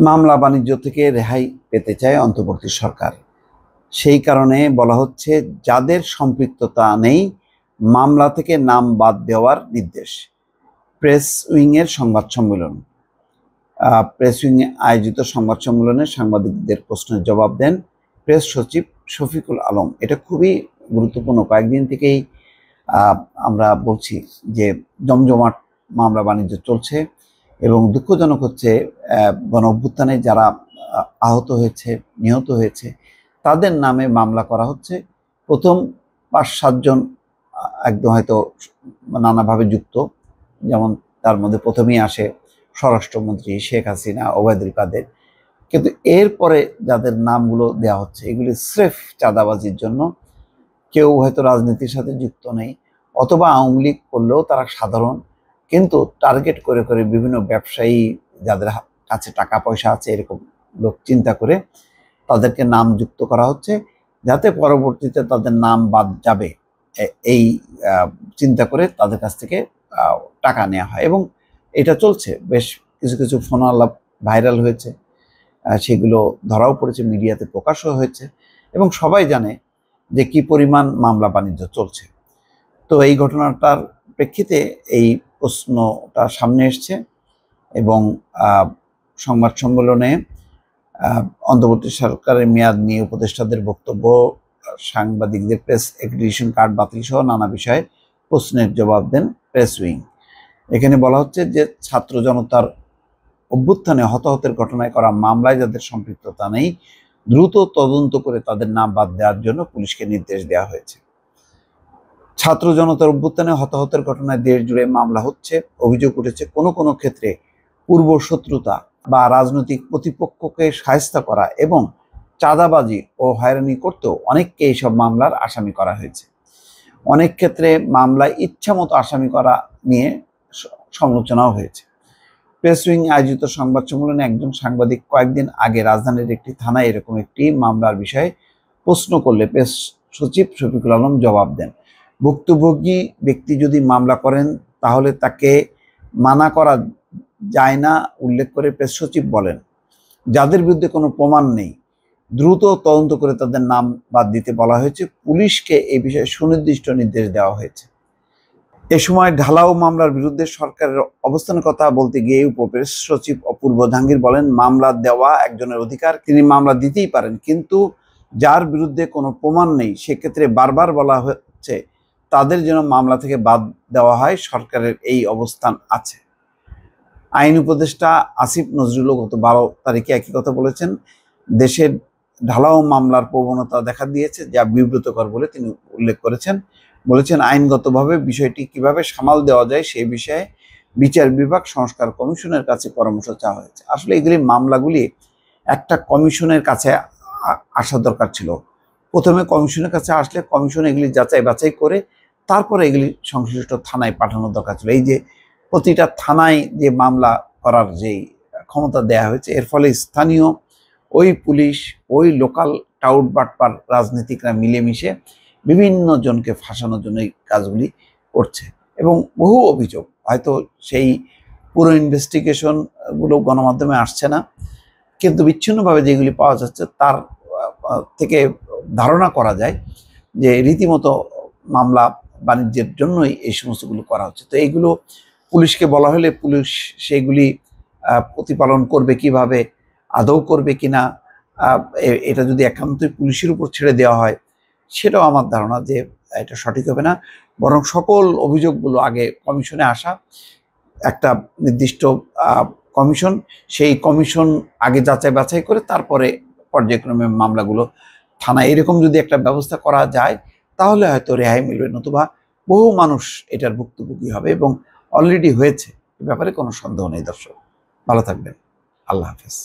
মামলা বাণিজ্য থেকে রেহাই পেতে চায় অন্তর্বর্তী সরকার। সেই কারণে বলা হচ্ছে যাদের সম্পৃক্ততা নেই মামলা থেকে নাম বাদ দেওয়ার নির্দেশ। প্রেস উইংয়ের সংবাদ সম্মেলন। প্রেস উইংয়ে আয়োজিত সংবাদ সম্মেলনে সাংবাদিকদের প্রশ্নের জবাব দেন প্রেস সচিব শফিকুল আলম। এটা খুবই গুরুত্বপূর্ণ। কয়েকদিন থেকেই আমরা বলছি যে জমজমাট মামলা বাণিজ্য চলছে এবং দুঃখজনক হচ্ছে গণ অভ্যুত্থানে যারা আহত হয়েছে, নিহত হয়েছে, তাদের নামে মামলা করা হচ্ছে। প্রথম ৫-৭ জন একদম হয়তো নানাভাবে যুক্ত, যেমন তার মধ্যে প্রথমেই আসে স্বরাষ্ট্রমন্ত্রী শেখ হাসিনা, ওবায়দুল কাদের। কিন্তু এরপরে যাদের নামগুলো দেওয়া হচ্ছে এগুলি স্রেফ চাঁদাবাজির জন্য। কেউ হয়তো রাজনীতির সাথে যুক্ত নেই, অথবা আওয়ামী লীগ করলেও তারা সাধারণ, কিন্তু টার্গেট করে করে বিভিন্ন ব্যবসায়ী যাদের কাছে টাকা পয়সা আছে এরকম লোক চিন্তা করে তাদেরকে নাম যুক্ত করা হচ্ছে, যাতে পরবর্তীতে তাদের নাম বাদ যাবে এই চিন্তা করে তাদের কাছ থেকে টাকা নেওয়া হয়। এবং এটা চলছে। বেশ কিছু কিছু ফোন আলাপ ভাইরাল হয়েছে, সেগুলো ধরাও পড়েছে, মিডিয়াতে প্রকাশও হয়েছে এবং সবাই জানে যে কি পরিমাণ মামলা বাণিজ্য চলছে। তো এই ঘটনাটার প্রেক্ষিতে এই প্রশ্নটা সামনে এসছে এবং সংবাদ সম্মেলনে অন্তর্বর্তী সরকারের মেয়াদ নিয়ে উপদেষ্টাদের বক্তব্য, সাংবাদিকদের প্রেস অ্যাক্রিডিটেশন কার্ড বাতিল সহ নানা বিষয়ে প্রশ্নের জবাব দেন প্রেস উইং। এখানে বলা হচ্ছে যে ছাত্র জনতার অভ্যুত্থানে হতাহতের ঘটনায় করা মামলায় যাদের সম্পৃক্ততা নেই দ্রুত তদন্ত করে তাদের নাম বাদ দেওয়ার জন্য পুলিশকে নির্দেশ দেওয়া হয়েছে। ছাত্র জনতার অভ্যুত্থানে হতাহতের ঘটনায় দেশ জুড়ে মামলা হচ্ছে। অভিযোগ উঠেছে কোনো কোনো ক্ষেত্রে পূর্ব শত্রুতা বা রাজনৈতিক প্রতিপক্ষকে শায়েস্তা করা এবং চাঁদাবাজি ও হয়রানি করতেও অনেককে এইসব মামলার আসামি করা হয়েছে। অনেক ক্ষেত্রে মামলায় ইচ্ছামতো আসামি করা নিয়ে সমালোচনাও হয়েছে। প্রেস উইং আয়োজিত সংবাদ সম্মেলনে একজন সাংবাদিক কয়েকদিন আগে রাজধানীর একটি থানায় এরকম একটি মামলার বিষয়ে প্রশ্ন করলে প্রেস সচিব শফিকুল আলম জবাব দেন, ভুক্তভোগী ব্যক্তি যদি মামলা করেন তাহলে তাকে মানা করা যায় না। উল্লেখ করে প্রেস সচিব বলেন, যাদের বিরুদ্ধে কোনো প্রমাণ নেই দ্রুত তদন্ত করে তাদের নাম বাদ দিতে বলা হয়েছে। পুলিশকে এই বিষয়ে সুনির্দিষ্ট নির্দেশ দেওয়া হয়েছে। এ সময় ঢালাও মামলার বিরুদ্ধে সরকারের অবস্থানের কথা বলতে গিয়ে উপপ্রেস সচিব অপূর্ব জাহাঙ্গীর বলেন, মামলা দেওয়া একজনের অধিকার, তিনি মামলা দিতেই পারেন, কিন্তু যার বিরুদ্ধে কোনো প্রমাণ নেই সেক্ষেত্রে বারবার বলা হচ্ছে তাদের যেন মামলা থেকে বাদ দেওয়া হয়। সরকারের এই অবস্থান আছে। আইন উপদেষ্টা আসিফ নজরুলও গত 12 তারিখে একই কথা বলেছেন। দেশের ঢালাও মামলার প্রবণতা দেখা দিয়েছে, যা বিব্রতকর বলে তিনি উল্লেখ করেছেন। বলেছেন, আইনগতভাবে বিষয়টি কিভাবে সামাল দেওয়া যায় সেই বিষয়ে বিচার বিভাগ সংস্কার কমিশনের কাছে পরামর্শ চাওয়া হয়েছে। আসলে এগুলি মামলাগুলি একটা কমিশনের কাছে আসা দরকার ছিল। প্রথমে কমিশনের কাছে আসলে কমিশন এগুলি যাচাই বাছাই করে তারপরে এগুলি সংশ্লিষ্ট থানায় পাঠানো দরকার ছিল। এই যে প্রতিটা থানায় যে মামলা করার যেই ক্ষমতা দেয়া হয়েছে, এর ফলে স্থানীয় ওই পুলিশ, ওই লোকাল টাউট বাটপার রাজনীতিকরা মিলেমিশে বিভিন্ন জনকে ফাঁসানোর জন্য এই কাজগুলি করছে এবং বহু অভিযোগ, হয়তো সেই পুরো ইনভেস্টিগেশনগুলো গণমাধ্যমে আসছে না, কিন্তু বিচ্ছিন্নভাবে যেগুলি পাওয়া যাচ্ছে তার থেকে ধারণা করা যায় যে রীতিমতো মামলা বাণিজ্যের জন্যই এই সমস্তগুলো করা হচ্ছে। তো এইগুলো পুলিশকে বলা হলে পুলিশ সেইগুলি প্রতিপালন করবে কিভাবে, আদৌ করবে কিনা, এটা যদি একান্তই পুলিশের উপর ছেড়ে দেওয়া হয় সেটাও আমার ধারণা যে এটা সঠিক হবে না। বরং সকল অভিযোগগুলো আগে কমিশনে আসা, একটা নির্দিষ্ট কমিশন, সেই কমিশন আগে যাচাই বাছাই করে তারপরে পর্যায়ক্রমে মামলাগুলো থানায়, এরকম যদি একটা ব্যবস্থা করা যায় তাহলে হয়তো রেহাই মিলবে, নতুবা বহু মানুষ এটার ভুক্তভোগী হবে এবং অলরেডি হয়েছে। এ ব্যাপারে কোনো সন্দেহ নেই। দর্শক ভালো থাকবেন। আল্লাহ হাফেজ।